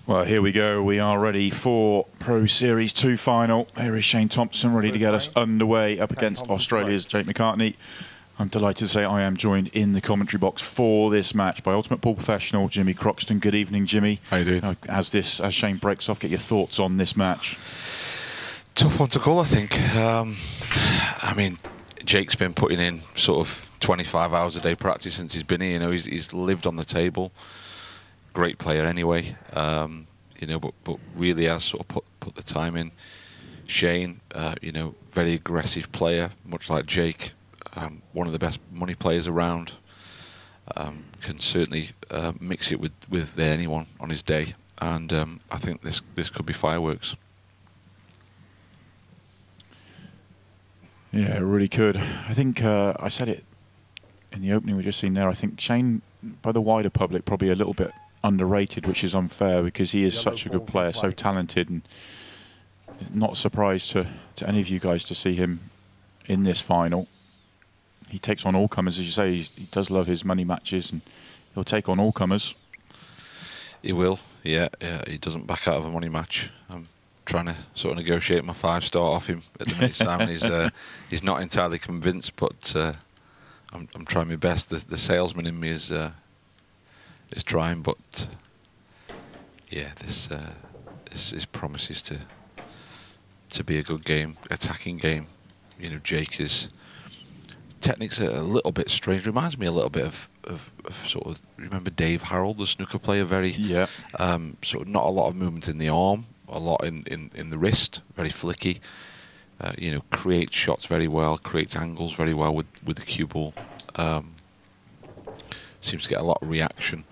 Well, here we go. We are ready for Pro Series 2 final. Here is Shane Thompson ready to get us underway up against Australia's Jake McCartney. I'm delighted to say I am joined in the commentary box for this match by Ultimate Pool professional Jimmy Croxton. Good evening, Jimmy. How you doing? As Shane breaks off, get your thoughts on this match. Tough one to call, I think. I mean, Jake's been putting in sort of 25 hours a day practice since he's been here. You know, he's lived on the table. Great player anyway, you know, but really has sort of put the time in. Shane, you know, very aggressive player, much like Jake. One of the best money players around. Can certainly mix it with anyone on his day, and I think this could be fireworks. Yeah, it really could. I think I said it in the opening we just seen there. I think Shane, by the wider public, probably a little bit underrated, which is unfair because he is such a good player, so talented, and not surprised to any of you guys to see him in this final. He takes on all comers, as you say. He does love his money matches, and he'll take on all comers. He will, yeah. He doesn't back out of a money match. I'm trying to sort of negotiate my 5-star off him at the minute, Simon. He's not entirely convinced, but I'm trying my best. The salesman in me is trying, but yeah, this promises to be a good game, attacking game. You know, Jake's technique's a little bit strange. Reminds me a little bit of sort of, remember Dave Harrell, the snooker player? Very sort of not a lot of movement in the arm, a lot in the wrist, very flicky. You know, creates shots very well, creates angles very well with the cue ball. Seems to get a lot of reaction.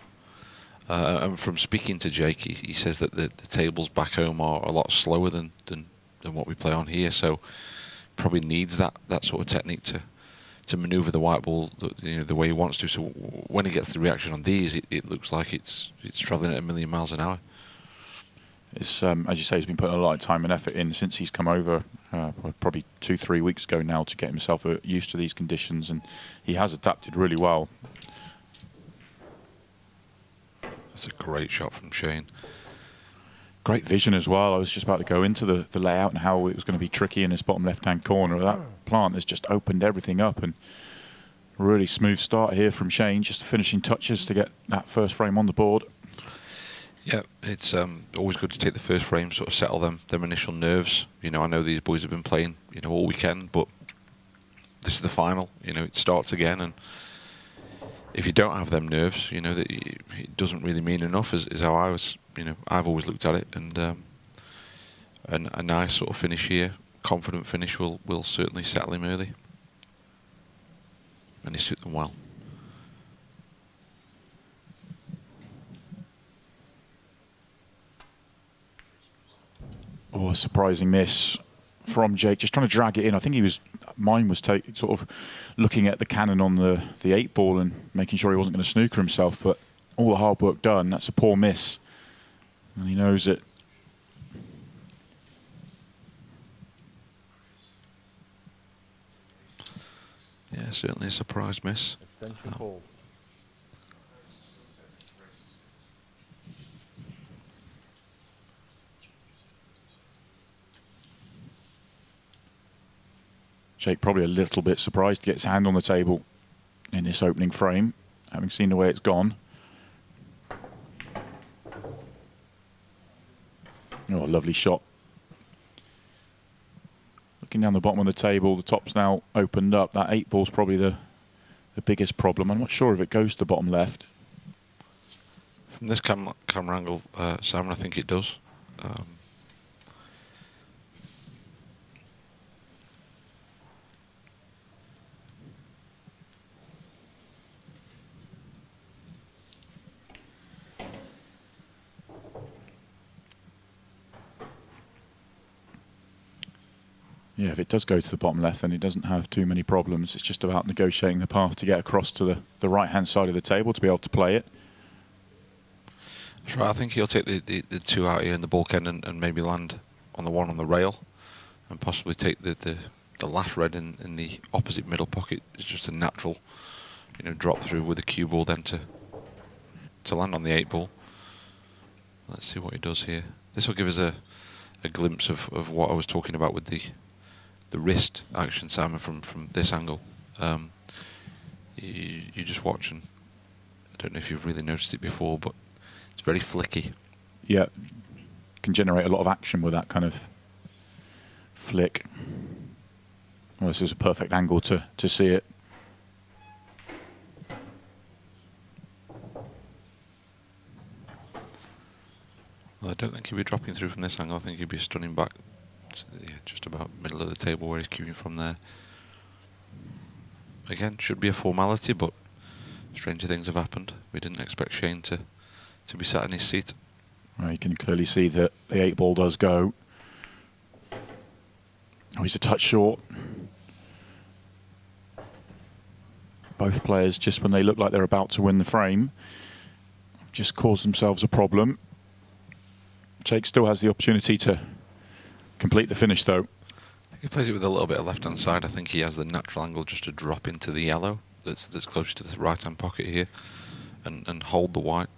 And from speaking to Jake, he says that the tables back home are a lot slower than what we play on here, so probably needs that sort of technique to manoeuvre the white ball, you know, the way he wants to. So when he gets the reaction on these, it looks like it's travelling at 1,000,000 miles an hour. It's as you say, he's been putting a lot of time and effort in since he's come over, probably 2-3 weeks ago now, to get himself used to these conditions, and he has adapted really well. That's a great shot from Shane. Great vision as well. I was just about to go into the layout and how it was going to be tricky in this bottom left-hand corner. That plant has just opened everything up, and really smooth start here from Shane. Just the finishing touches to get that first frame on the board. Yeah, it's always good to take the first frame, sort of settle them initial nerves. You know, I know these boys have been playing, you know, all weekend, but this is the final. You know, it starts again, and if you don't have them nerves, you know, that it doesn't really mean enough. Is how I was, you know, I've always looked at it, and a nice sort of finish here, confident finish will certainly settle him early, and he suit them well. Oh, a surprising miss from Jake, just trying to drag it in. I think mine was sort of looking at the cannon on the 8-ball and making sure he wasn't going to snooker himself, but all the hard work done, that's a poor miss. And he knows it. Yeah, certainly a surprise miss. Jake probably a little bit surprised to get his hand on the table in this opening frame, having seen the way it's gone. Oh, a lovely shot. Looking down the bottom of the table, the top's now opened up. That 8-ball's probably the biggest problem. I'm not sure if it goes to the bottom left. From this camera angle, Simon, I think it does. Yeah, if it does go to the bottom left, then it doesn't have too many problems. It's just about negotiating the path to get across to the right-hand side of the table to be able to play it. That's right. I think he'll take the 2 out here in the bulk end and maybe land on the 1 on the rail, and possibly take the last red in the opposite middle pocket. It's just a natural, you know, drop through with the cue ball then to land on the 8-ball. Let's see what he does here. This will give us a glimpse of what I was talking about with the wrist action, Simon, from this angle. You just watch, and I don't know if you've really noticed it before, but it's very flicky. Yeah, can generate a lot of action with that kind of flick. Well, this is a perfect angle to see it. Well, I don't think he'll be dropping through from this angle. I think he'll be stunning back to, yeah, just about middle of the table where he's cueing from there. Again, should be a formality, but stranger things have happened. We didn't expect Shane to be sat in his seat. Well, you can clearly see that the 8-ball does go. Oh, he's a touch short. Both players, just when they look like they're about to win the frame, just caused themselves a problem. Jake still has the opportunity to complete the finish, though. I think he plays it with a little bit of left-hand side. I think he has the natural angle just to drop into the yellow that's close to the right-hand pocket here and hold the white.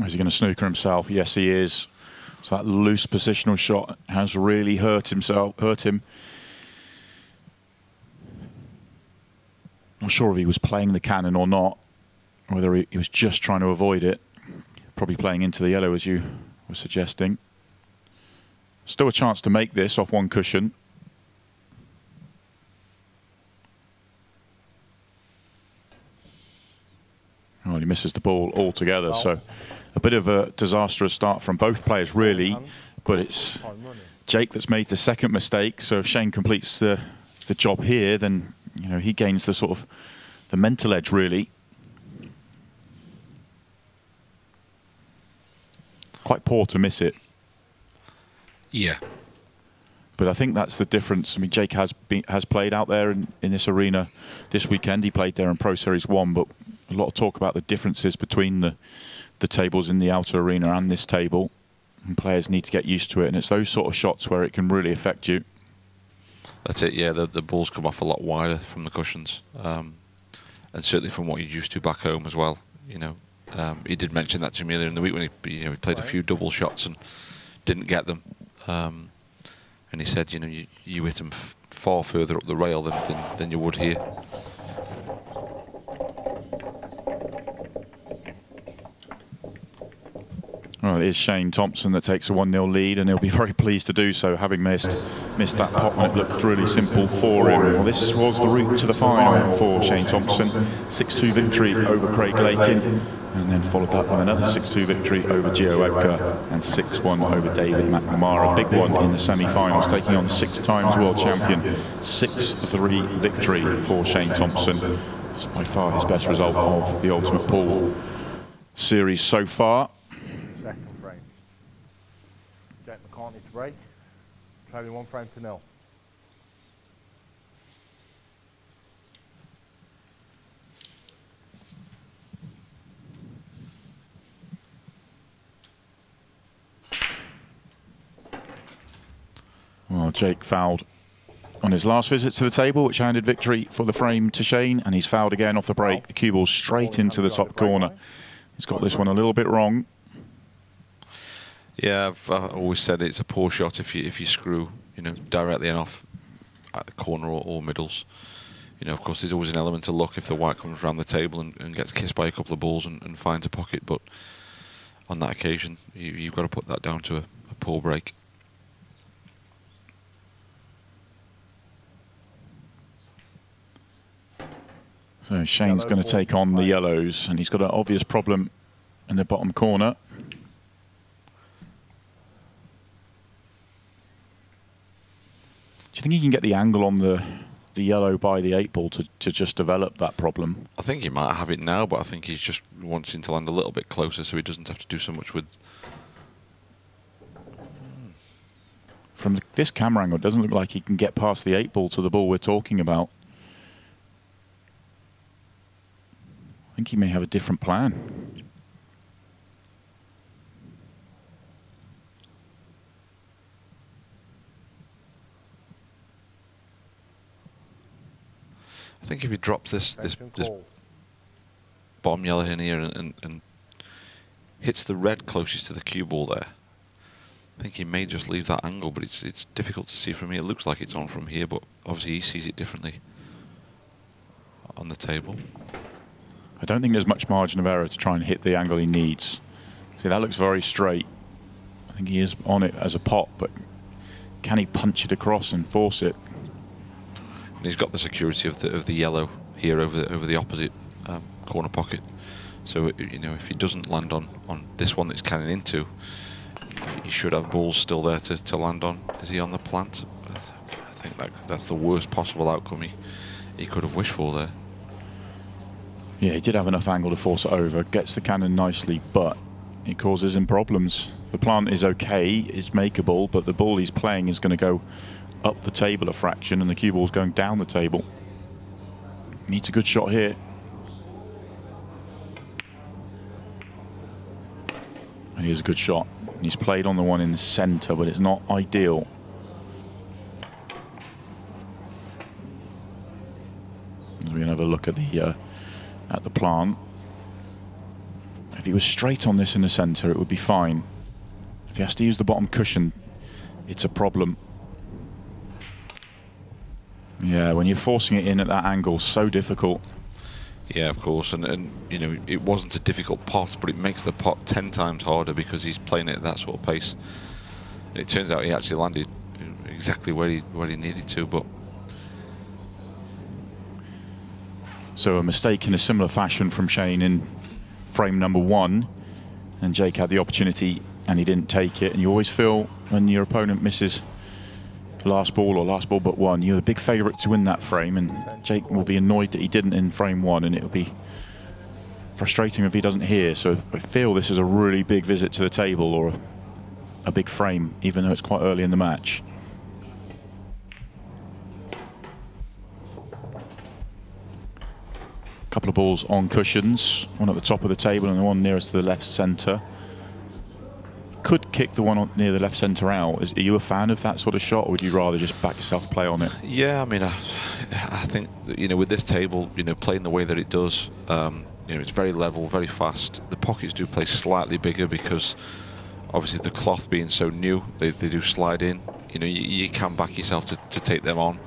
Is he going to snooker himself? Yes, he is. So that loose positional shot has really hurt him. Not sure if he was playing the cannon or not, whether he was just trying to avoid it. Probably playing into the yellow, as you were suggesting. Still a chance to make this off one cushion. Well, he misses the ball altogether, so a bit of a disastrous start from both players, really. But it's Jake that's made the second mistake. So if Shane completes the job here, then he gains the sort of the mental edge, really. Quite poor to miss it. Yeah. But I think that's the difference. I mean, Jake has played out there in this arena this weekend. He played there in Pro Series 1, but a lot of talk about the differences between the tables in the outer arena and this table. And players need to get used to it. And it's those sort of shots where it can really affect you. That's it, yeah. The balls come off a lot wider from the cushions. And certainly from what you're used to back home as well. He did mention that to me earlier in the week when he played a few double shots and didn't get them. And he said, you hit them far further up the rail than you would here. Well, it is Shane Thompson that takes a 1-0 lead, and he'll be very pleased to do so, having missed that pot when it looked really simple for him. Well, this was the route to the final for Shane Thompson. 6-2 victory over Craig Lakin, and then followed that by another 6-2 victory over Gio Edgar and 6-1 over David McNamara. Big one in the semi-finals, taking on 6 times world champion. 6-3 victory for Shane Thompson. It's by far his best result of the Ultimate Pool series so far. Second frame. Jack McCartney to break. Trailing 1 frame to 0. Well, Jake fouled on his last visit to the table, which handed victory for the frame to Shane, and he's fouled again off the break. The cue ball straight into the top corner. He's got this one a little bit wrong. Yeah, I've always said it's a poor shot if you screw, directly and off at the corner or middles. Of course, there's always an element of luck if the white comes around the table and gets kissed by a couple of balls and finds a pocket. But on that occasion, you've got to put that down to a poor break. So Shane's going to take on the yellows, and he's got an obvious problem in the bottom corner. Do you think he can get the angle on the yellow by the 8-ball to just develop that problem? I think he might have it now, but I think he's just wanting to land a little bit closer so he doesn't have to do so much with... From this camera angle, it doesn't look like he can get past the 8-ball to the ball we're talking about. I think he may have a different plan. I think if he drops this Call. bottom yellow in here and hits the red closest to the cue ball there, I think he may just leave that angle, but it's difficult to see from here. It looks like it's on from here, but obviously he sees it differently on the table. I don't think there's much margin of error to try and hit the angle he needs. See, that looks very straight. I think he is on it as a pot, but can he punch it across and force it? And he's got the security of the yellow here over the opposite corner pocket. So you know, if he doesn't land on this one that's canning into, he should have balls still there to land on. Is he on the plant? I think that's the worst possible outcome he could have wished for there. Yeah, he did have enough angle to force it over. Gets the cannon nicely, but it causes him problems. The plant is okay, it's makeable, but the ball he's playing is going to go up the table a fraction, and the cue ball's going down the table. Needs a good shot here. And here's a good shot. He's played on the one in the centre, but it's not ideal. As we have a look at the plant. If he was straight on this in the centre, it would be fine. If he has to use the bottom cushion, it's a problem. Yeah, when you're forcing it in at that angle, so difficult. Yeah, of course, and you know, it wasn't a difficult pot, but it makes the pot 10 times harder because he's playing it at that sort of pace. And it turns out he actually landed exactly where he needed to, but so a mistake in a similar fashion from Shane in frame number 1, and Jake had the opportunity and he didn't take it. And you always feel when your opponent misses the last ball or last ball but one, you're the big favourite to win that frame, and Jake will be annoyed that he didn't in frame 1, and it will be frustrating if he doesn't hear. So I feel this is a really big visit to the table, or a big frame, even though it's quite early in the match. Couple of balls on cushions, one at the top of the table and the one nearest to the left centre. Could kick the one near the left centre out. Are you a fan of that sort of shot, or would you rather just back yourself play on it? yeah, I mean, I think that, you know, with this table, you know, playing the way that it does, you know, it's very level, very fast. The pockets do play slightly bigger because obviously the cloth being so new, they do slide in. You know, you can back yourself to take them on.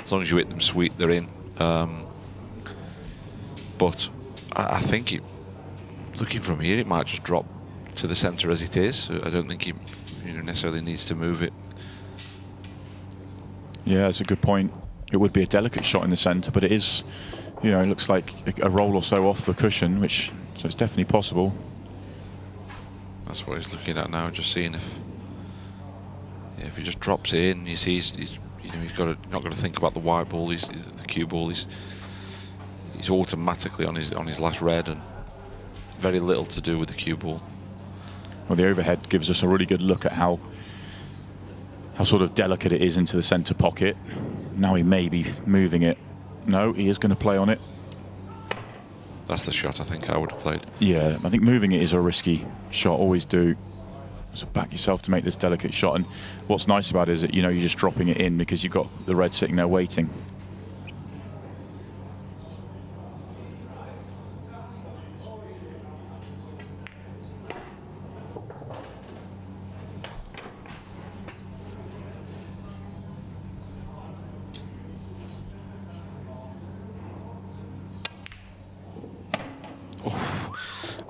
As long as you hit them sweet, they're in. But I think looking from here, it might just drop to the centre as it is. I don't think he necessarily needs to move it. Yeah, that's a good point. It would be a delicate shot in the centre, but it is, you know, it looks like a roll or so off the cushion, so it's definitely possible. That's what he's looking at now, just seeing if he just drops it in, you see he's not got to think about the white ball, the cue ball. He's automatically on his last red, and very little to do with the cue ball. Well, the overhead gives us a really good look at how sort of delicate it is into the centre pocket. Now he may be moving it. No, he is going to play on it. That's the shot I think I would have played. Yeah, I think moving it is a risky shot. Always do. So back yourself to make this delicate shot. And what's nice about it is that, you know, you're just dropping it in because you've got the red sitting there waiting.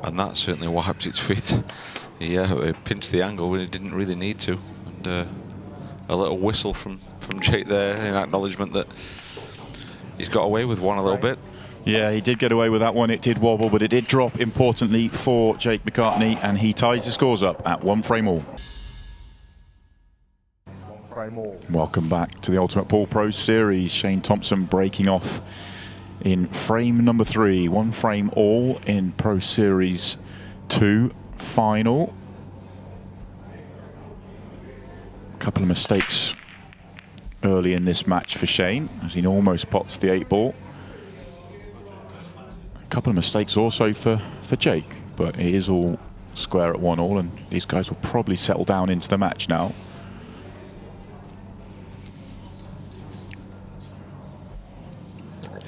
And that certainly wiped its feet. Yeah, it pinched the angle when it didn't really need to. And a little whistle from Jake there in acknowledgement that he's got away with one a little bit. Yeah, he did get away with that one. It did wobble, but it did drop importantly for Jake McCartney, and he ties the scores up at 1 frame all. 1 frame all. Welcome back to the Ultimate Pool Pro Series. Shane Thompson breaking off in frame number 3, 1 frame all in Pro Series 2 final. A couple of mistakes early in this match for Shane, as he almost pots the 8 ball. A couple of mistakes also for Jake, but it is all square at 1 all, and these guys will probably settle down into the match now.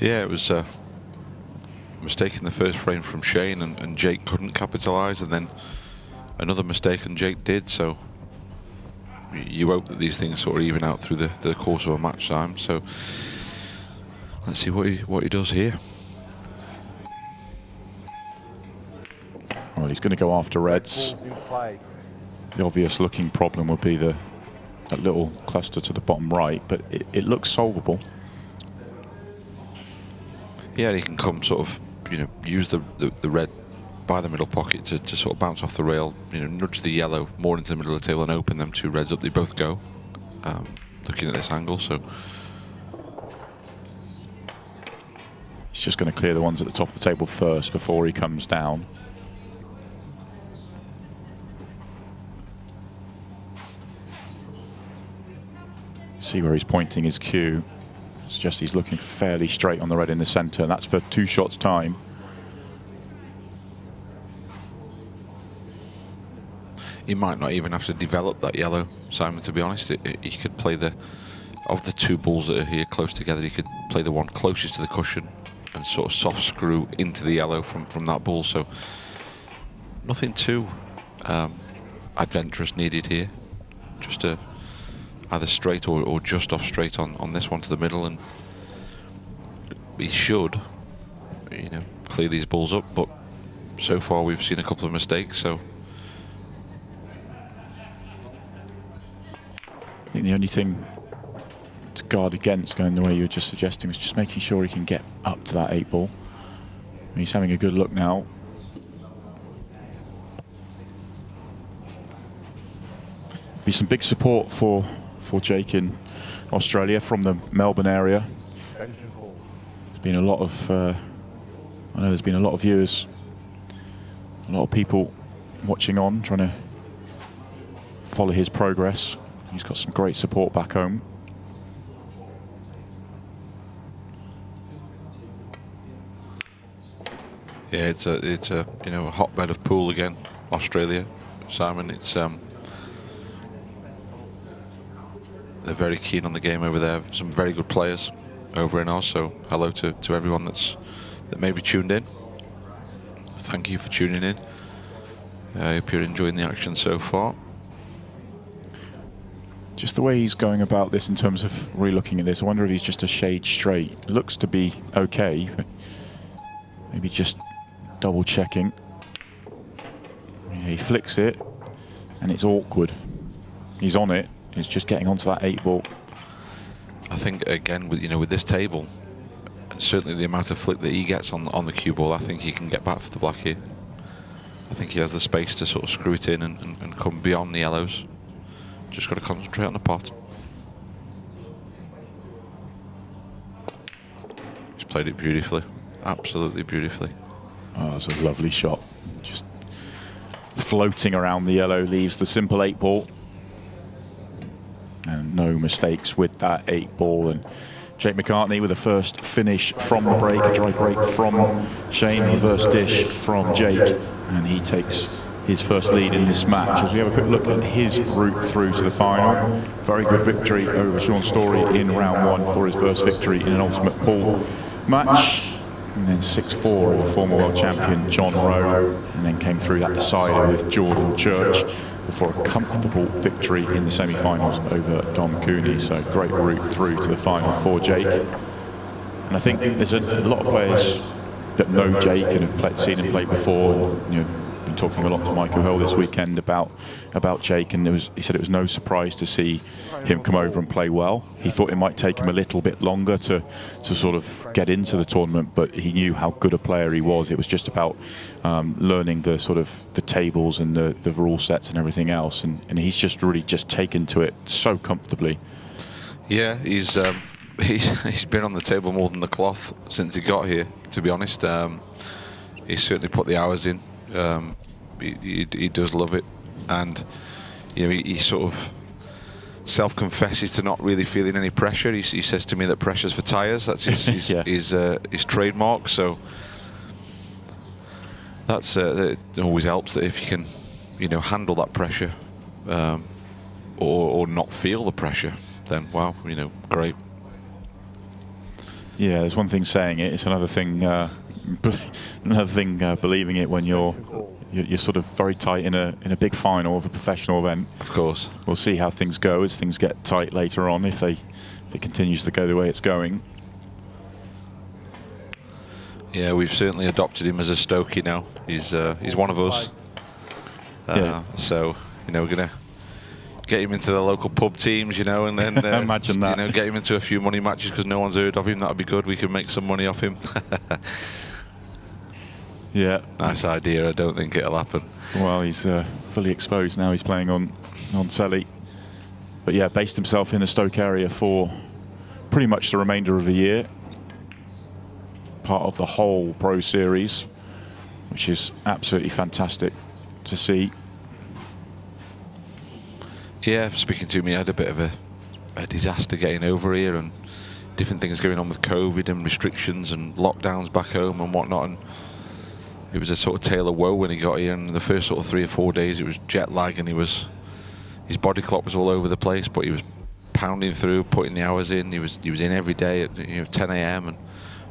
Yeah, it was a mistake in the first frame from Shane, and Jake couldn't capitalise, and then another mistake and Jake did. So you hope that these things sort of even out through the course of a match time. So let's see what he does here. Well, he's going to go after reds. The obvious looking problem would be that little cluster to the bottom right, but it looks solvable. Yeah, he can come sort of, use the red by the middle pocket to sort of bounce off the rail, nudge the yellow more into the middle of the table and open them two reds up. They both go, looking at this angle, so. He's just going to clear the ones at the top of the table first before he comes down. See where he's pointing his cue. Suggests he's looking fairly straight on the red in the centre, and that's for 2 shots time. He might not even have to develop that yellow, Simon, to be honest. He could play of the 2 balls that are here close together, he could play the one closest to the cushion and sort of soft screw into the yellow from that ball. So nothing too adventurous needed here. Just either straight or just off straight on this one to the middle, and he should, clear these balls up. But so far we've seen a couple of mistakes. So I think the only thing to guard against going the way you were just suggesting was just making sure he can get up to that 8 ball. He's having a good look now. Be some big support for Jake in Australia from the Melbourne area. There's been a lot of, I know there's been a lot of viewers, a lot of people watching on, trying to follow his progress. He's got some great support back home. yeah, it's a a hotbed of pool again, Australia, Simon. It's they're very keen on the game over there. Some very good players over in Oz. So hello to everyone that may be tuned in. Thank you for tuning in. I hope you're enjoying the action so far. Just the way he's going about this in terms of re-looking at this, I wonder if he's just a shade straight. It looks to be okay, but maybe just double checking. Yeah, he flicks it and it's awkward. He's on it. It's just getting onto that 8 ball. I think again with this table, and certainly the amount of flick that he gets on the cue ball, I think he can get back for the black here. I think he has the space to sort of screw it in and come beyond the yellows. Just got to concentrate on the pot. He's played it beautifully, absolutely beautifully. Oh, it's a lovely shot. Just floating around the yellow, leaves the simple 8 ball. And no mistakes with that 8 ball. And Jake McCartney with the first finish from the break, a dry break from Shane, the reverse dish from Jake, and he takes his first lead in this match. As we have a quick look at his route through to the final, very good victory over Sean Story in round 1 for his first victory in an ultimate pool match. And then 6-4 over former world champion John Rowe, and then came through that decider with Jordan Church before a comfortable victory in the semi-finals over Dom Cooney. So great route through to the final for Jake. And I think there's a lot of players that know Jake and have seen him play before. Been talking a lot to Michael Hill this weekend about Jake, and he said it was no surprise to see him come over and play well. He thought it might take him a little bit longer to sort of get into the tournament, but he knew how good a player he was. It was just about learning the sort of the tables and the rule sets and everything else, and he's just really taken to it so comfortably. Yeah, he's been on the table more than the cloth since he got here, to be honest. He's certainly put the hours in. He does love it, and he sort of self-confesses to not really feeling any pressure. He says to me that pressure's for tyres. That's his trademark. So that's it always helps that if you can handle that pressure, or not feel the pressure, then wow, great. Yeah, there's one thing saying it; it's another thing. Believing it when you're sort of very tight in a big final of a professional event. Of course. We'll see how things go as things get tight later on. If it continues to go the way it's going. Yeah, we've certainly adopted him as a Stokey now. He's one of us. Yeah. So we're gonna get him into the local pub teams, and then imagine that. Get him into a few money matches because no one's heard of him. That'd be good. We can make some money off him. Yeah. Nice idea. I don't think it'll happen. Well, he's fully exposed now. He's playing on Selly. But yeah, based himself in the Stoke area for pretty much the remainder of the year. Part of the whole Pro Series, which is absolutely fantastic to see. Yeah, speaking to me, I had a bit of a disaster getting over here and different things going on with COVID and restrictions and lockdowns back home and whatnot. And it was a sort of tale of woe when he got here. And the first sort of 3 or 4 days, it was jet lag, and his body clock was all over the place. But he was pounding through, putting the hours in. He was in every day at 10 a.m. and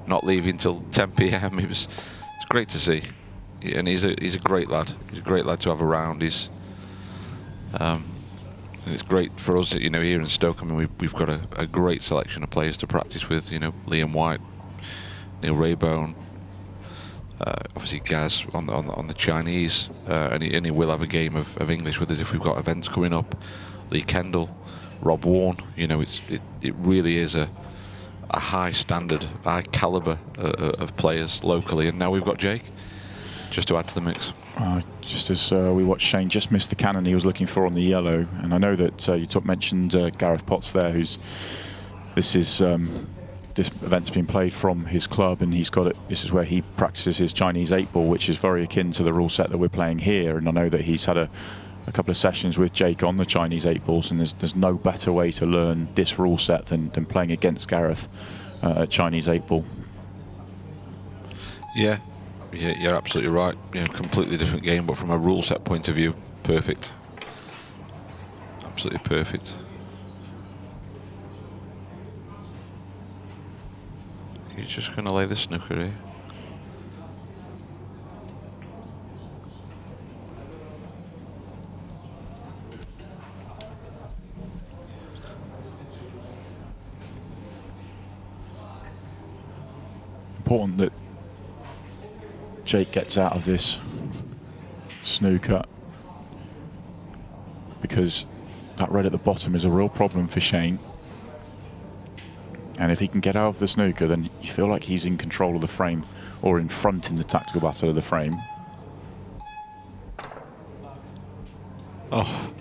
not leaving till 10 p.m. It's great to see, and he's a great lad. He's a great lad to have around. And it's great for us, here in Stoke. I mean, we've got a great selection of players to practice with. Liam White, Neil Raybone, obviously Gaz on the Chinese, and he will have a game of English with us if we've got events coming up. Lee Kendall, Rob Warren. It really is a high standard, high calibre of players locally, and now we've got Jake just to add to the mix. Just as we watched Shane just missed the cannon he was looking for on the yellow, and I know that you mentioned Gareth Potts there, this event's been played from his club, and he's got it. This is where he practices his Chinese 8-ball, which is very akin to the rule set that we're playing here. And I know that he's had a couple of sessions with Jake on the Chinese 8-balls, and there's no better way to learn this rule set than playing against Gareth at Chinese 8-ball. Yeah, you're absolutely right. Completely different game, but from a rule set point of view, perfect. Absolutely perfect. You're just going to lay the snooker here. Important that Jake gets out of this snooker, because that red at the bottom is a real problem for Shane. And if he can get out of the snooker, then you feel like he's in control of the frame, or in front in the tactical battle of the frame. Oh,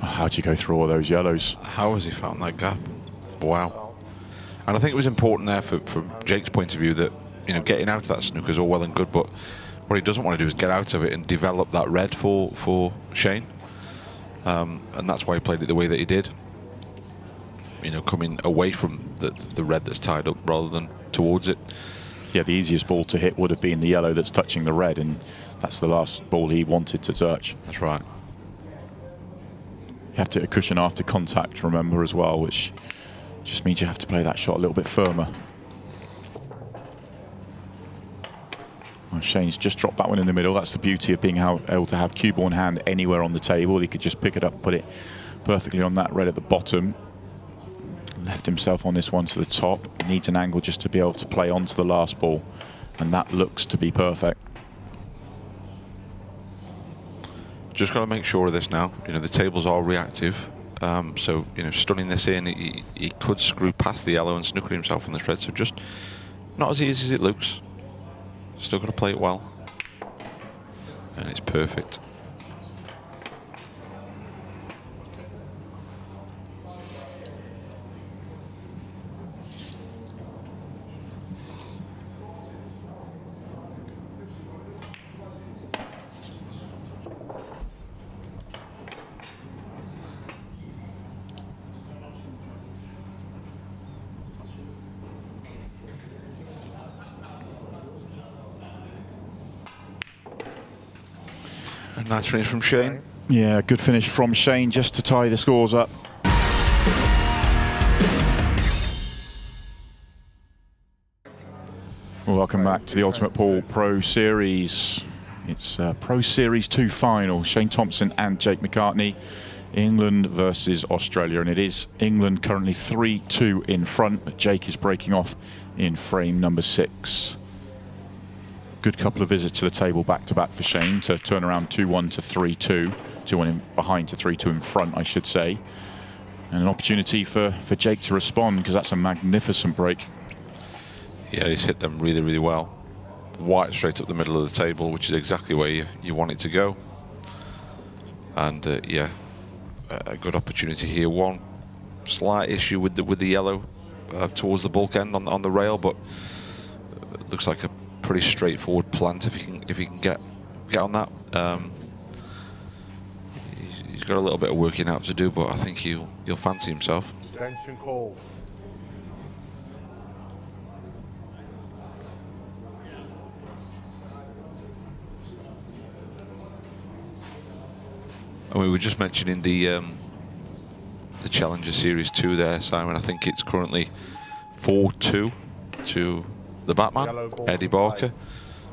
how'd you go through all those yellows? How has he found that gap? Wow. And I think it was important there from Jake's point of view that getting out of that snooker is all well and good, but what he doesn't want to do is get out of it and develop that red for Shane. And that's why he played it the way that he did. Coming away from the red that's tied up rather than towards it. Yeah, the easiest ball to hit would have been the yellow that's touching the red, and that's the last ball he wanted to touch. That's right. You have to cushion after contact, remember, as well, which just means you have to play that shot a little bit firmer. Well, Shane's just dropped that one in the middle. That's the beauty of being able to have cue ball in hand anywhere on the table. He could just pick it up, put it perfectly on that red at the bottom. Left himself on this one to the top. Needs an angle just to be able to play onto the last ball, and that looks to be perfect. Just got to make sure of this now. The tables are reactive, so stunning this in, he could screw past the yellow and snooker himself on the thread. So just not as easy as it looks. Still got to play it well, and it's perfect. Nice finish from Shane. Yeah, good finish from Shane just to tie the scores up. Well, welcome back to the Ultimate Pool Pro Series. It's Pro Series 2 final. Shane Thompson and Jake McCartney. England versus Australia. And it is England currently 3-2 in front. But Jake is breaking off in frame number 6. Good couple of visits to the table back-to-back for Shane to turn around 2-1 to 3-2. 2-1 in behind to 3-2 in front, I should say. And an opportunity for Jake to respond, because that's a magnificent break. Yeah, he's hit them really, really well. White straight up the middle of the table, which is exactly where you want it to go. And yeah, a good opportunity here. One slight issue with the yellow towards the bulk end on the rail, but it looks like a pretty straightforward plant if he can get on that. He's got a little bit of working out to do, but I think he'll fancy himself. Extension call. And we were just mentioning the Challenger Series 2 there, Simon. I think it's currently 4-2 to the Batman, Eddie Barker,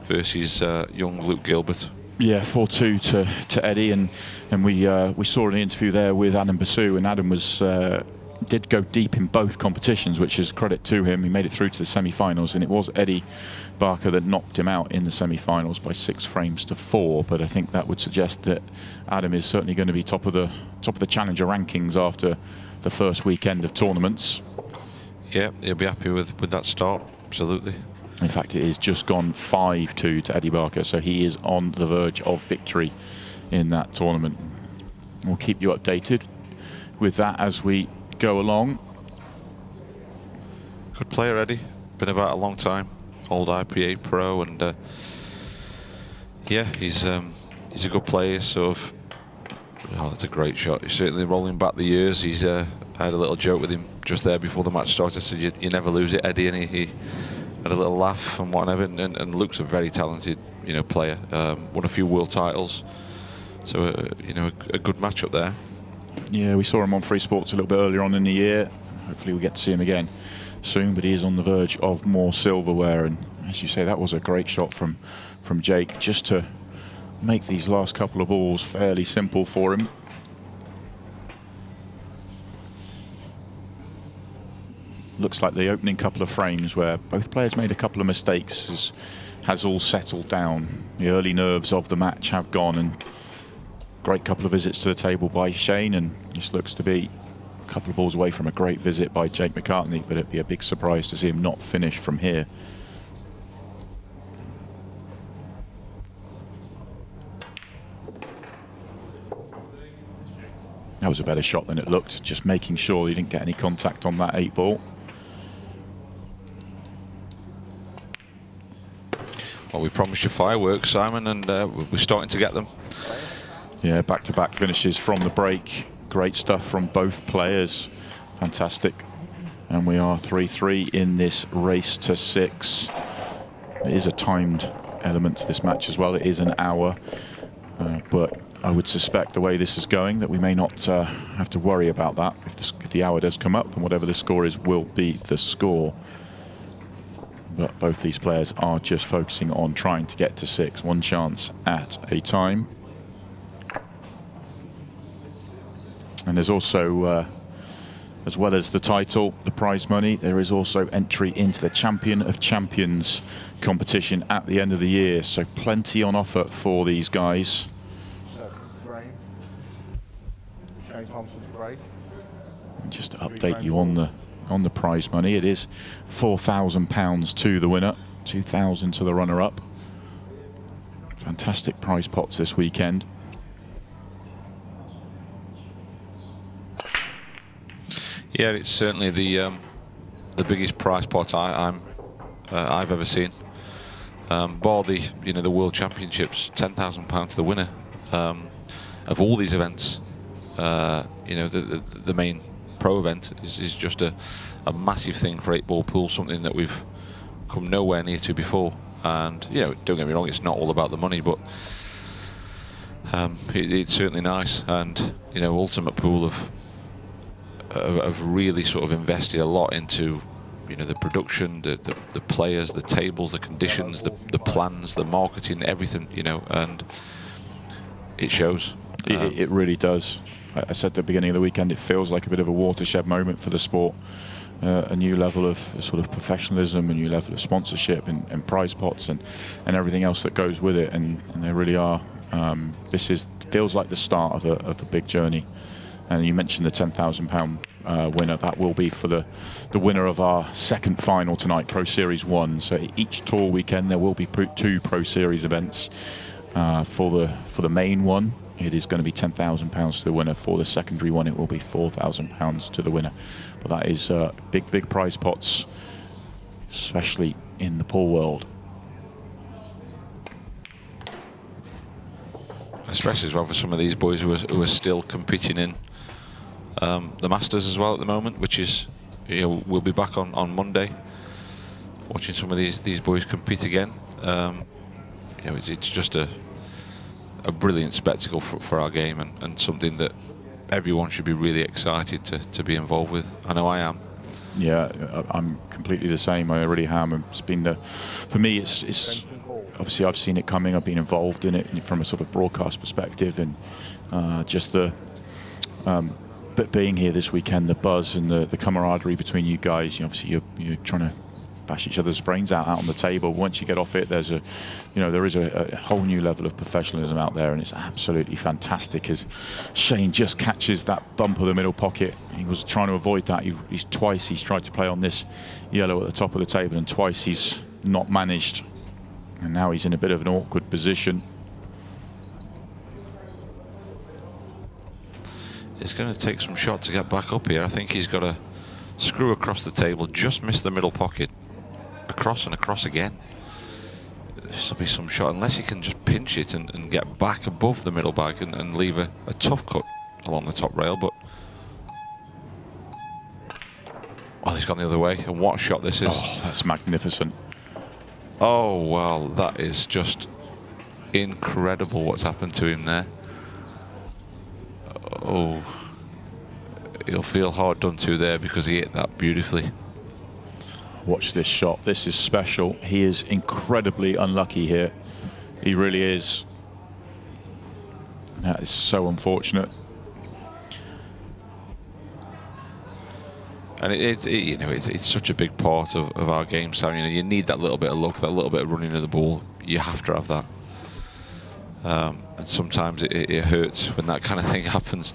versus young Luke Gilbert. Yeah, 4-2 to Eddie, and we saw an interview there with Adam Basu, and Adam did go deep in both competitions, which is credit to him. He made it through to the semi-finals, and it was Eddie Barker that knocked him out in the semi-finals by 6 frames to 4. But I think that would suggest that Adam is certainly going to be top of the Challenger rankings after the first weekend of tournaments. Yeah, he'll be happy with that start, absolutely. In fact, it is just gone 5-2 to Eddie Barker, so he is on the verge of victory in that tournament. We'll keep you updated with that as we go along. Good player, Eddie. Been about a long time. Old IPA pro, and yeah, he's a good player. Sort of. Oh, that's a great shot. He's certainly rolling back the years. I had a little joke with him just there before the match started. I said, "You never lose it, Eddie," and he had a little laugh and whatever. And Luke's a very talented, player. Won a few world titles, so a good matchup there. Yeah, we saw him on Free Sports a little bit earlier on in the year. Hopefully we get to see him again soon, but he is on the verge of more silverware. And as you say, that was a great shot from Jake, just to make these last couple of balls fairly simple for him. Looks like the opening couple of frames where both players made a couple of mistakes has all settled down. The early nerves of the match have gone, and great couple of visits to the table by Shane, and this looks to be a couple of balls away from a great visit by Jake McCartney, but it'd be a big surprise to see him not finish from here. That was a better shot than it looked, just making sure he didn't get any contact on that 8 ball. Well, we promised you fireworks, Simon, and we're starting to get them. Yeah, back-to-back finishes from the break. Great stuff from both players. Fantastic. And we are 3-3 in this race to 6. There is a timed element to this match as well. It is an hour. But I would suspect the way this is going that we may not have to worry about that. If the hour does come up, and whatever the score is will be the score. But both these players are just focusing on trying to get to 6. One chance at a time. And there's also, as well as the title, the prize money, there is also entry into the Champion of Champions competition at the end of the year. So plenty on offer for these guys. Frame. Shane Thompson's break. And just to update you on the prize money, it is £4,000 to the winner, £2,000 to the runner-up. Fantastic prize pots this weekend. Yeah, it's certainly the biggest prize pot I've ever seen. Bar the World Championships, £10,000 to the winner of all these events. The main pro event is just a massive thing for 8-ball pool, something that we've come nowhere near to before. And don't get me wrong, it's not all about the money, but it's certainly nice. And Ultimate Pool have really sort of invested a lot into you know, the production, the players, the tables, the conditions, the plans, the marketing, everything, you know, and it shows. It really does. I said at the beginning of the weekend, it feels like a bit of a watershed moment for the sport. A new level of sort of professionalism, a new level of sponsorship and prize pots and everything else that goes with it, and they really are. This feels like the start of a big journey. And you mentioned the £10,000 winner. That will be for the winner of our second final tonight, Pro Series 1. So each tour weekend there will be 2 Pro Series events. For the main one, it is going to be £10,000 to the winner. For the secondary one, it will be £4,000 to the winner. But that is big prize pots, especially in the pool world. Especially as well for some of these boys who are still competing in the Masters as well at the moment, which is, you know, we'll be back on Monday watching some of these boys compete again. You know, it's just a brilliant spectacle for our game, and something that everyone should be really excited to be involved with. I know I am. Yeah, I'm completely the same. I really am. It's been for me. It's obviously I've seen it coming. I've been involved in it from a sort of broadcast perspective, and just but being here this weekend, the buzz and the camaraderie between you guys. Obviously, you're trying to bash each other's brains out on the table. Once you get off it, there is a whole new level of professionalism out there, and it's absolutely fantastic. As Shane just catches that bump of the middle pocket, he was trying to avoid that. Twice he's tried to play on this yellow at the top of the table, and twice he's not managed. And now he's in a bit of an awkward position. It's going to take some shot to get back up here. I think he's got to screw across the table, just miss the middle pocket, across and across again. This will be some shot, unless he can just pinch it and get back above the middle bag and leave a tough cut along the top rail. But he's gone the other way, and what a shot this is. Oh, that's magnificent. Oh, well, that is just incredible what's happened to him there. Oh, he'll feel hard done to there because he hit that beautifully. Watch this shot. This is special. He is incredibly unlucky here. He really is. That is so unfortunate. And you know, it's such a big part of our game, Sam. You know, you need that little bit of luck, that little bit of running of the ball. You have to have that. And sometimes it hurts when that kind of thing happens.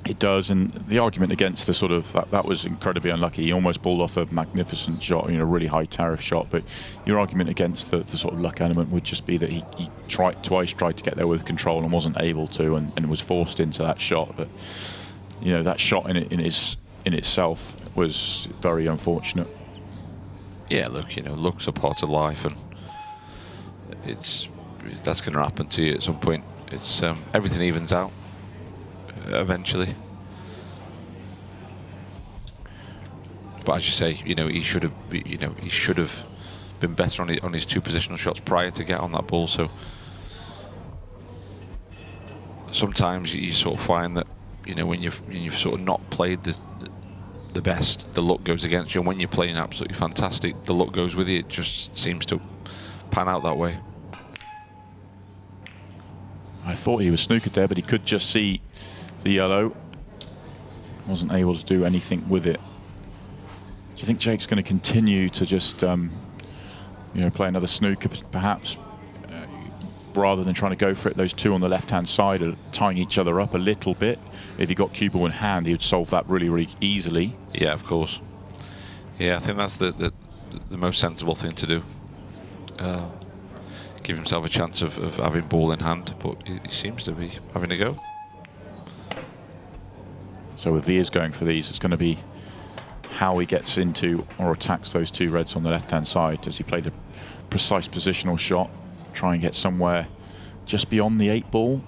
It does, and the argument against the sort of that was incredibly unlucky. He almost pulled off a magnificent shot, you know, really high tariff shot. But your argument against the sort of luck element would just be that he tried to get there with control and wasn't able to, and was forced into that shot. But you know, that shot in itself was very unfortunate. Yeah, look, you know, luck's a part of life, and that's going to happen to you at some point. It's everything evens out eventually. But as you say, you know, he should have been better on his 2 positional shots prior to get on that ball. So sometimes you sort of find that, you know, when you've sort of not played the best, the luck goes against you, and when you're playing absolutely fantastic, the luck goes with you. It just seems to pan out that way. I thought he was snookered there, but he could just see the yellow. Wasn't able to do anything with it. Do you think Jake's going to continue to just, you know, play another snooker, perhaps, rather than trying to go for it? Those 2 on the left-hand side are tying each other up a little bit. If he got cue ball in hand, he would solve that really easily. Yeah, of course. Yeah, I think that's the most sensible thing to do. Give himself a chance of having ball in hand, but he seems to be having a go. So if he is going for these, it's going to be how he gets into or attacks those 2 reds on the left-hand side. Does he play the precise positional shot, try and get somewhere just beyond the 8 ball?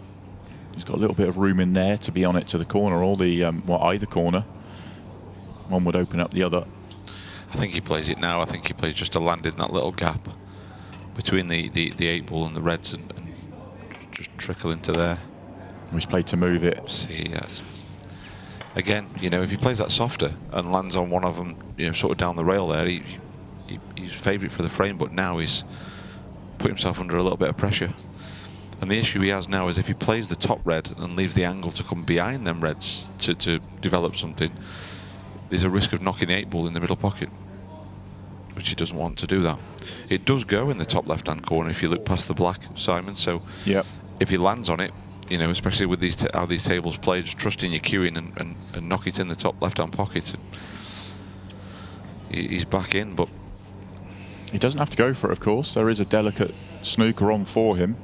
He's got a little bit of room in there to be on it to the corner, or the either corner. One would open up the other. I think he plays it now. I think he plays just to land in that little gap between the 8 ball and the reds, and just trickle into there. He's played to move it. See, yes. again, you know, if he plays that softer and lands on one of them, you know, sort of down the rail there, he's favourite for the frame. But now he's put himself under a little bit of pressure. And the issue he has now is if he plays the top red and leaves the angle to come behind them reds to develop something, there's a risk of knocking the 8-ball in the middle pocket, which he doesn't want to do that. It does go in the top left-hand corner if you look past the black, Simon. So if he lands on it, you know, especially with these how these tables play, just trust in your cueing and knock it in the top left-hand pocket. He's back in, but he doesn't have to go for it, of course. There is a delicate snooker on for him.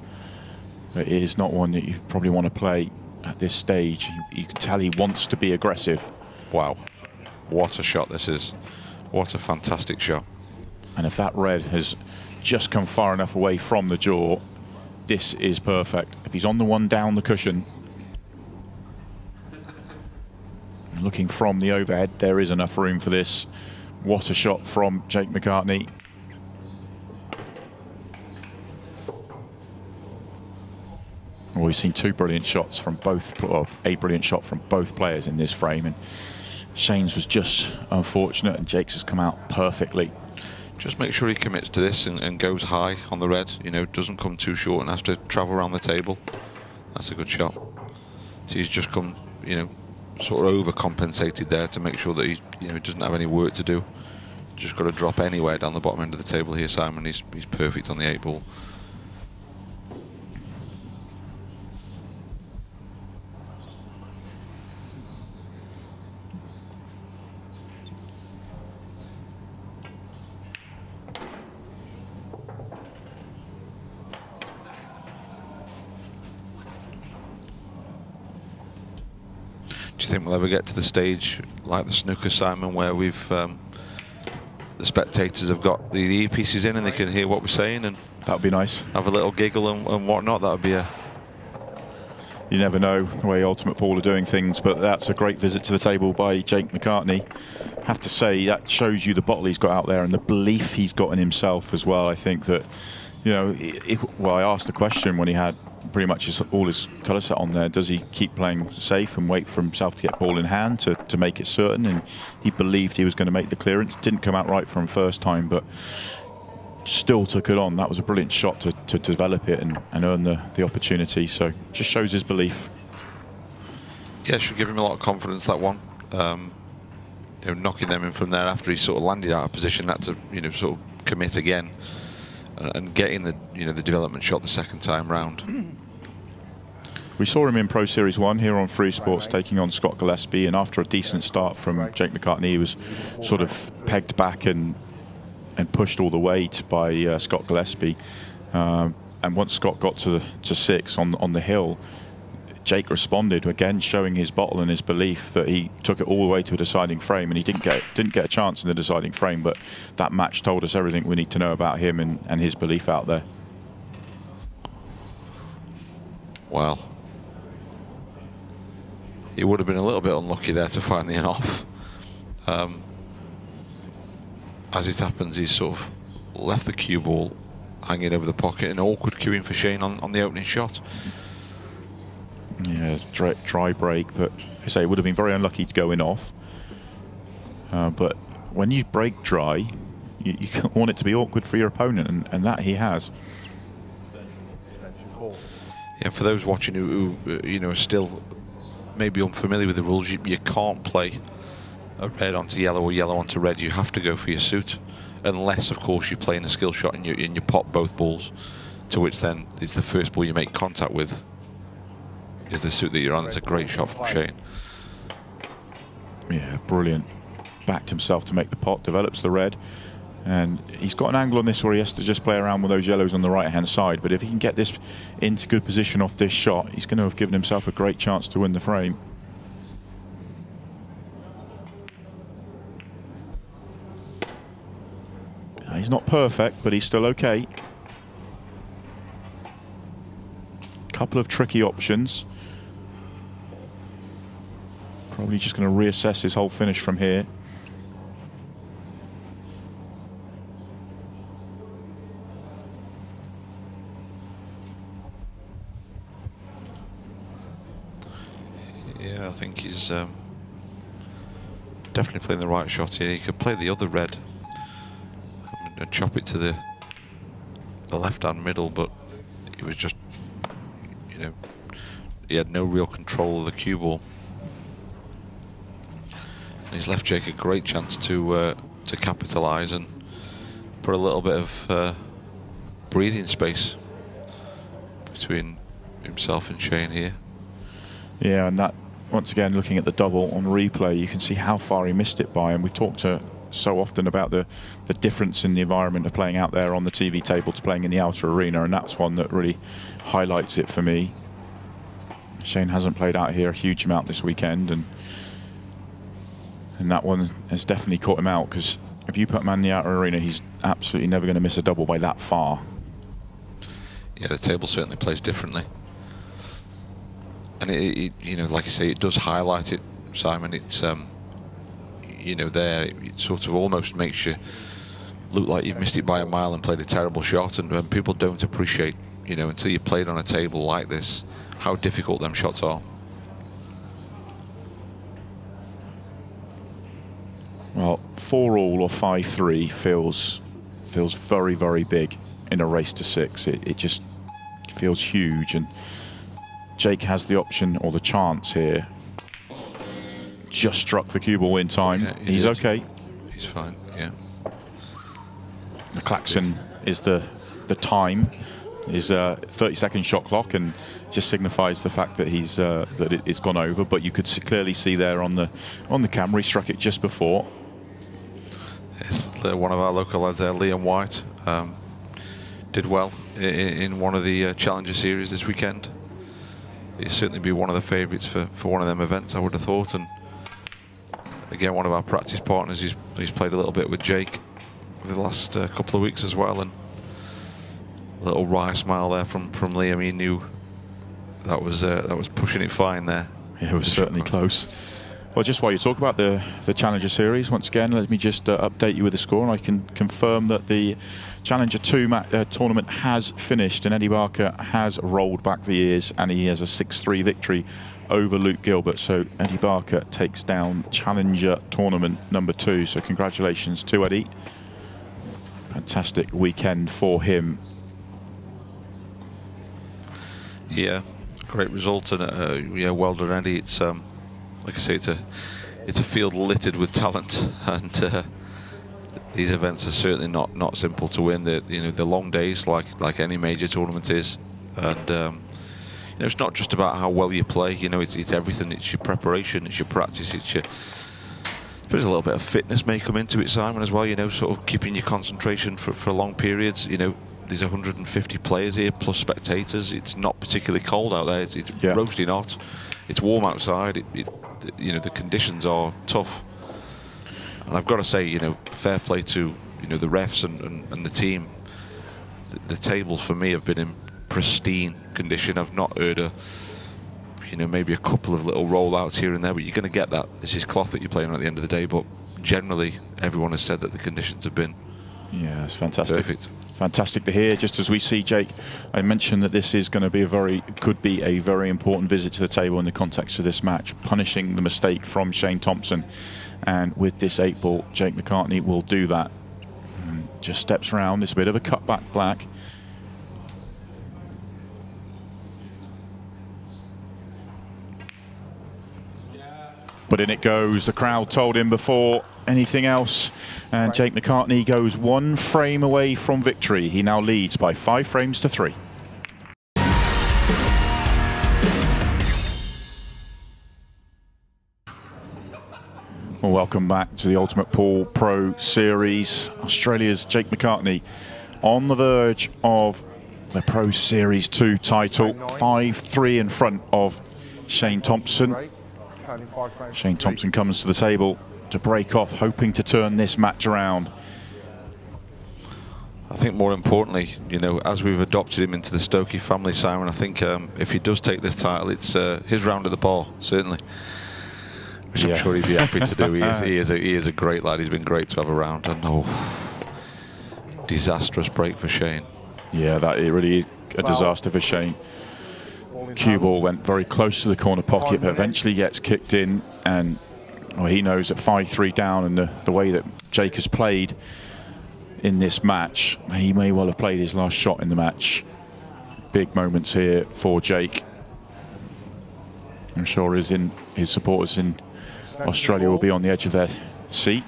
It is not one that you probably want to play at this stage. You can tell he wants to be aggressive. Wow, what a shot this is. What a fantastic shot. And if that red has just come far enough away from the jaw, this is perfect. If he's on the one down the cushion, looking from the overhead, there is enough room for this. What a shot from Jake McCartney. Well, we've seen two brilliant shots from both, or a brilliant shot from both players in this frame, and Shane's was just unfortunate, and Jake's has come out perfectly. Just make sure he commits to this and goes high on the red, you know, doesn't come too short and has to travel around the table. That's a good shot. So he's just come, you know, sort of overcompensated there to make sure that he, you know, doesn't have any work to do. Just got to drop anywhere down the bottom end of the table here, Simon. He's perfect on the 8-ball. Do you think we'll ever get to the stage like the snooker, Simon, where we've the spectators have got the earpieces in and they can hear what we're saying and that would be nice. Have a little giggle and whatnot? That would be a... You never know the way Ultimate Pool are doing things, but that's a great visit to the table by Jake McCartney. I have to say, that shows you the bottle he's got out there and the belief he's got in himself as well. I think that, you know, well, I asked the question when he had pretty much all his colour set on there, does he keep playing safe and wait for himself to get ball in hand to make it certain? And he believed he was going to make the clearance. Didn't come out right from first time, but still took it on. That was a brilliant shot to develop it and earn the opportunity. So just shows his belief. Yeah, should give him a lot of confidence, that one. You know, knocking them in from there after he sort of landed out of position, had to, you know, sort of commit again and getting the, you know, the development shot the second time round. We saw him in Pro Series 1 here on Free Sports taking on Scott Gillespie, and after a decent start from Jake McCartney, he was sort of pegged back and pushed all the weight by Scott Gillespie. And once Scott got to 6 on the hill, Jake responded again, showing his bottle and his belief that he took it all the way to a deciding frame, and he didn't get a chance in the deciding frame. But that match told us everything we need to know about him and his belief out there. Well, he would have been a little bit unlucky there to find the off. As it happens, he's sort of left the cue ball hanging over the pocket, and awkward cueing for Shane on the opening shot. Yeah, dry break, but I say it would have been very unlucky to go in off. But when you break dry, you want it to be awkward for your opponent, and that he has. Yeah, for those watching who you know, are still maybe unfamiliar with the rules, you can't play a red onto yellow or yellow onto red. You have to go for your suit, unless of course you're playing a skill shot and you pop both balls, to which then it's the first ball you make contact with is the suit that you're on. It's a great shot from Shane. Yeah, brilliant. Backed himself to make the pot, develops the red, and he's got an angle on this where he has to just play around with those yellows on the right hand side, but if he can get this into good position off this shot, he's going to have given himself a great chance to win the frame. He's not perfect, but he's still okay. Couple of tricky options. Probably just going to reassess his whole finish from here. Yeah, I think he's definitely playing the right shot here. He could play the other red and chop it to the left-hand middle, but he was just, you know, he had no real control of the cue ball. And he's left Jake a great chance to capitalise and put a little bit of breathing space between himself and Shane here. Yeah, and that, once again, looking at the double on replay, you can see how far he missed it by. And we've talked so often about the difference in the environment of playing out there on the TV table to playing in the outer arena, and that's one that really highlights it for me. Shane hasn't played out here a huge amount this weekend, and that one has definitely caught him out, because if you put him in the outer arena, he's absolutely never going to miss a double by that far. Yeah, the table certainly plays differently. And it you know, like I say, it does highlight it, Simon. It's you know, there it sort of almost makes you look like you've missed it by a mile and played a terrible shot. And when people don't appreciate, you know, until you played on a table like this, how difficult them shots are. Well, 4-all or 5-3 feels very, very big in a race to 6. It just feels huge, and Jake has the option or the chance here. Just struck the cue ball in time. Yeah, he's okay. He's fine. Yeah. The klaxon is the time. Is a 30-second shot clock, and just signifies the fact that he's that it's gone over. But you could clearly see there on the camera, he struck it just before. Yes, one of our local lads there, Liam White, did well in one of the Challenger Series this weekend. He'd certainly be one of the favourites for one of them events, I would have thought. And again, one of our practice partners. He's played a little bit with Jake over the last couple of weeks as well, and a little wry smile there from Liam. He knew that was pushing it fine there. Yeah, it was certainly close. Well, just while you talk about the Challenger Series, once again, let me just update you with the score, and I can confirm that the Challenger 2 tournament has finished, and Eddie Barker has rolled back the years, and he has a 6-3 victory over Luke Gilbert. So Eddie Barker takes down Challenger tournament number 2. So congratulations to Eddie. Fantastic weekend for him. Yeah, great result, and yeah, well done, Eddie. It's like I say, it's a field littered with talent, and these events are certainly not simple to win. The long days, like any major tournament is, and you know, it's not just about how well you play. You know, it's everything. It's your preparation, it's your practice, it's your. There's a little bit of fitness may come into it, Simon, as well. You know, sort of keeping your concentration for long periods. You know, there's 150 players here plus spectators. It's not particularly cold out there. It's roasting hot. It's warm outside. You know, the conditions are tough. And I've got to say, you know, fair play to, you know, the refs and the team. The tables for me have been in pristine condition. I've not heard you know, maybe a couple of little rollouts here and there, but you're going to get that. This is cloth that you're playing on at the end of the day, but generally everyone has said that the conditions have been it's fantastic. Perfect. Fantastic to hear. Just as we see, Jake, I mentioned that this is going to be could be a very important visit to the table in the context of this match, punishing the mistake from Shane Thompson. And with this 8-ball, Jake McCartney will do that. And just steps around. It's a bit of a cutback black. But in it goes. The crowd told him before anything else, and Jake McCartney goes 1 frame away from victory. He now leads by 5 frames to 3. Well, welcome back to the Ultimate Pool Pro Series. Australia's Jake McCartney on the verge of the Pro Series 2 title, 5-3 in front of Shane Thompson. Shane Thompson comes to the table to break off, hoping to turn this match around. I think more importantly, you know, as we've adopted him into the Stokey family, Simon, I think if he does take this title, it's his round at the bar, certainly. Which I'm sure he'd be happy to do. He is a great lad. He's been great to have around. And disastrous break for Shane. Yeah, that it really is a disaster for Shane. Cue ball went very close to the corner pocket, but eventually gets kicked in, and Well, he knows at 5-3 down, and the way that Jake has played in this match, he may well have played his last shot in the match. Big moments here for Jake. I'm sure his supporters in Australia will be on the edge of their seat.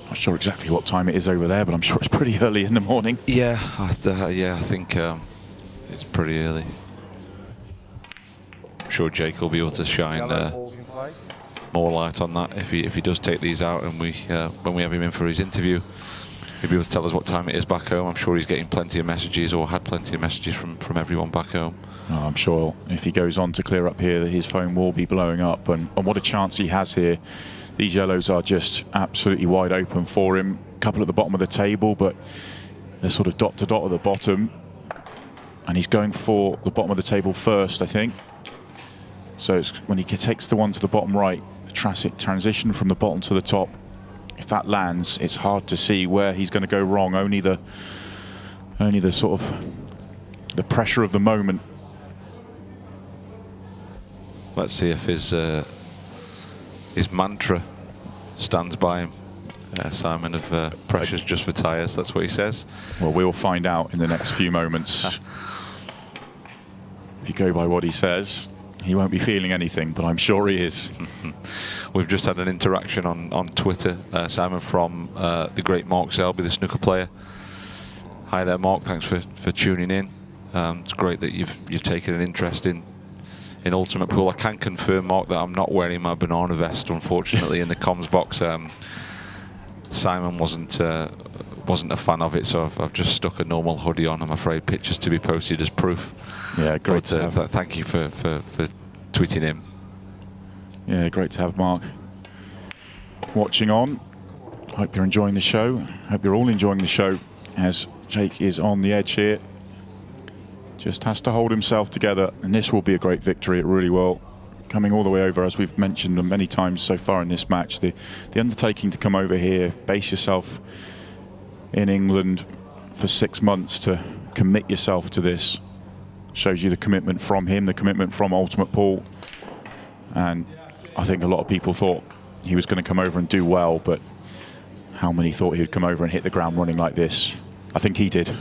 Not sure exactly what time it is over there, but I'm sure it's pretty early in the morning. Yeah, I think it's pretty early. I'm sure Jake will be able to shine more light on that if he does take these out, and when we have him in for his interview, he'll be able to tell us what time it is back home. I'm sure he's getting plenty of messages, or had plenty of messages from everyone back home. Oh, I'm sure if he goes on to clear up here, his phone will be blowing up, and what a chance he has here. These yellows are just absolutely wide open for him. A couple at the bottom of the table, but they're sort of dot to dot at the bottom. And he's going for the bottom of the table first, I think. So it's when he takes the one to the bottom right, the transition from the bottom to the top. If that lands, it's hard to see where he's going to go wrong. Only the sort of the pressure of the moment. Let's see if his mantra stands by him. Simon, of pressure's just for tyres, that's what he says. Well, we'll find out in the next few moments. If you go by what he says, he won't be feeling anything, but I'm sure he is. We've just had an interaction on Twitter, Simon, from the great Mark Selby, the snooker player. Hi there, Mark. Thanks for tuning in. It's great that you've taken an interest in Ultimate Pool. I can confirm, Mark, that I'm not wearing my banana vest, unfortunately, in the comms box. Simon wasn't a fan of it, so I've just stuck a normal hoodie on. I'm afraid pictures to be posted as proof. Yeah, great. But thank you for tweeting him. Yeah, great to have Mark watching on. Hope you're enjoying the show. Hope you're all enjoying the show as Jake is on the edge here. Just has to hold himself together, and this will be a great victory. It really will. Coming all the way over, as we've mentioned many times so far in this match, the undertaking to come over here, base yourself in England for 6 months to commit yourself to this, shows you the commitment from him, the commitment from Ultimate Pool. And I think a lot of people thought he was going to come over and do well, but how many thought he would come over and hit the ground running like this? I think he did.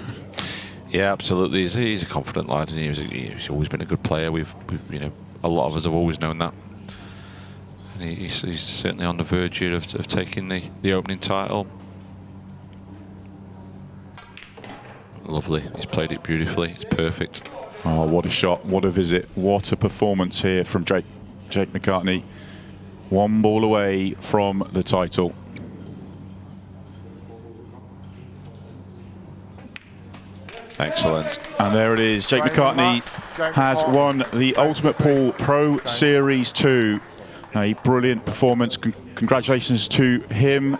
Yeah, absolutely. He's a confident lad, and he's always been a good player. We've a lot of us have always known that. And he's certainly on the verge here of taking the opening title. Lovely. He's played it beautifully. It's perfect. Oh, what a shot! What a visit! What a performance here from Jake McCartney. One ball away from the title. Excellent. And there it is. Jake McCartney has won the Ultimate Pool Pro Series 2. A brilliant performance. Congratulations to him.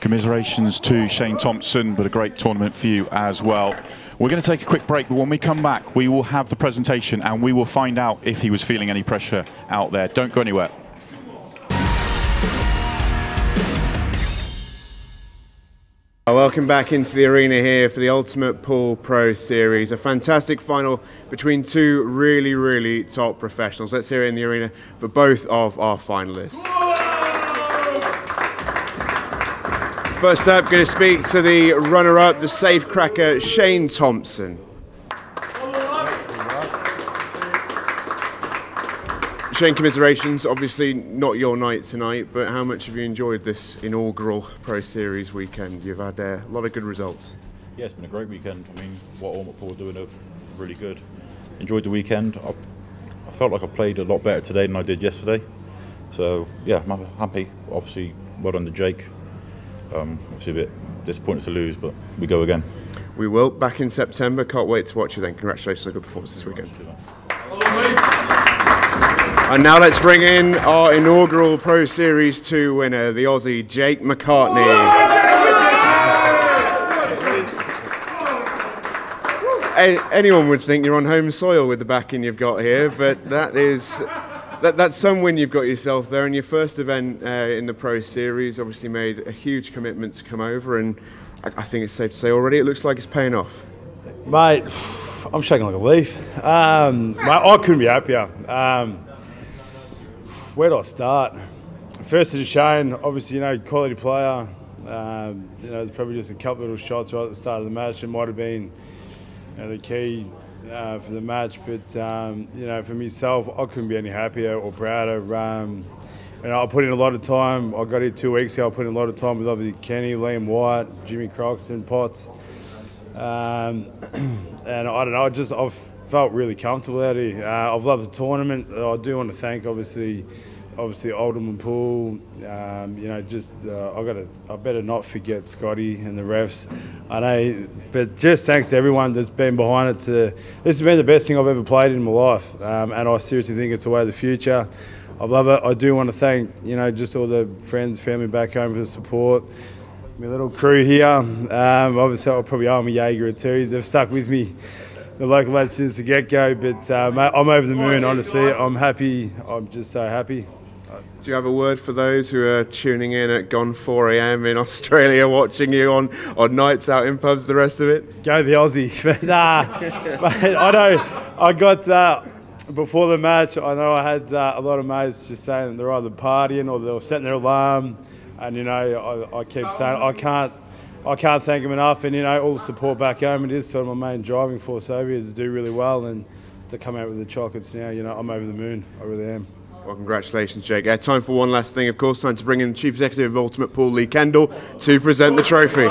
Commiserations to Shane Thompson, but a great tournament for you as well. We're going to take a quick break, but when we come back, we will have the presentation and we will find out if he was feeling any pressure out there. Don't go anywhere. Welcome back into the arena here for the Ultimate Pool Pro Series. A fantastic final between two really, really top professionals. Let's hear it in the arena for both of our finalists. First up, going to speak to the runner-up, the safecracker, Shane Thompson. Shane, commiserations. Obviously not your night tonight, but how much have you enjoyed this inaugural Pro Series weekend? You've had a lot of good results. Yeah, it's been a great weekend. I mean, what Ultimate Pool are doing are really good. Enjoyed the weekend. I felt like I played a lot better today than I did yesterday. So, yeah, I'm happy. Obviously, well done to Jake. Obviously a bit disappointed to lose, but we go again. We will. Back in September. Can't wait to watch you then. Congratulations on a good performance this weekend. And now let's bring in our inaugural Pro Series 2 winner, the Aussie Jake McCartney. Anyone would think you're on home soil with the backing you've got here, but that's some win you've got yourself there. In your first event in the Pro Series, obviously made a huge commitment to come over, and I think it's safe to say already it looks like it's paying off. Mate, I'm shaking like a leaf. Mate, I couldn't be happier. Where do I start? First to Shane, obviously, you know, quality player. You know, there's probably just a couple little shots right at the start of the match. It might have been, you know, the key for the match. But, you know, for myself, I couldn't be any happier or prouder. You know, I put in a lot of time. I got here 2 weeks ago. I put in a lot of time with obviously Kenny, Liam White, Jimmy Croxton, Potts. And I don't know, I've felt really comfortable out here. I've loved the tournament. I do want to thank, obviously Alderman Pool. You know, just I better not forget Scotty and the refs. I know, but just thanks to everyone that's been behind it. This has been the best thing I've ever played in my life, and I seriously think it's the way of the future. I love it. I do want to thank, you know, just all the friends, family back home for the support. My little crew here. Obviously, I'll probably owe them a Jaeger or two. They've stuck with me, the local lads, since the get-go. But I'm over the moon, honestly. I'm happy. I'm just so happy. Do you have a word for those who are tuning in at gone 4 a.m. in Australia, watching you on nights out in pubs, the rest of it? Go the Aussie. Nah, mate, I know. I got... Before the match, I know I had a lot of mates just saying they're either partying or they're setting their alarm, and you know I keep saying I can't thank them enough, and you know all the support back home. It is sort of my main driving force over here to do really well, and to come out with the chocolates now, you know, I'm over the moon. I really am. Well, congratulations, Jake. Time for one last thing, of course. Time to bring in the Chief Executive of Ultimate Pool, Lee Kendall, to present the trophy.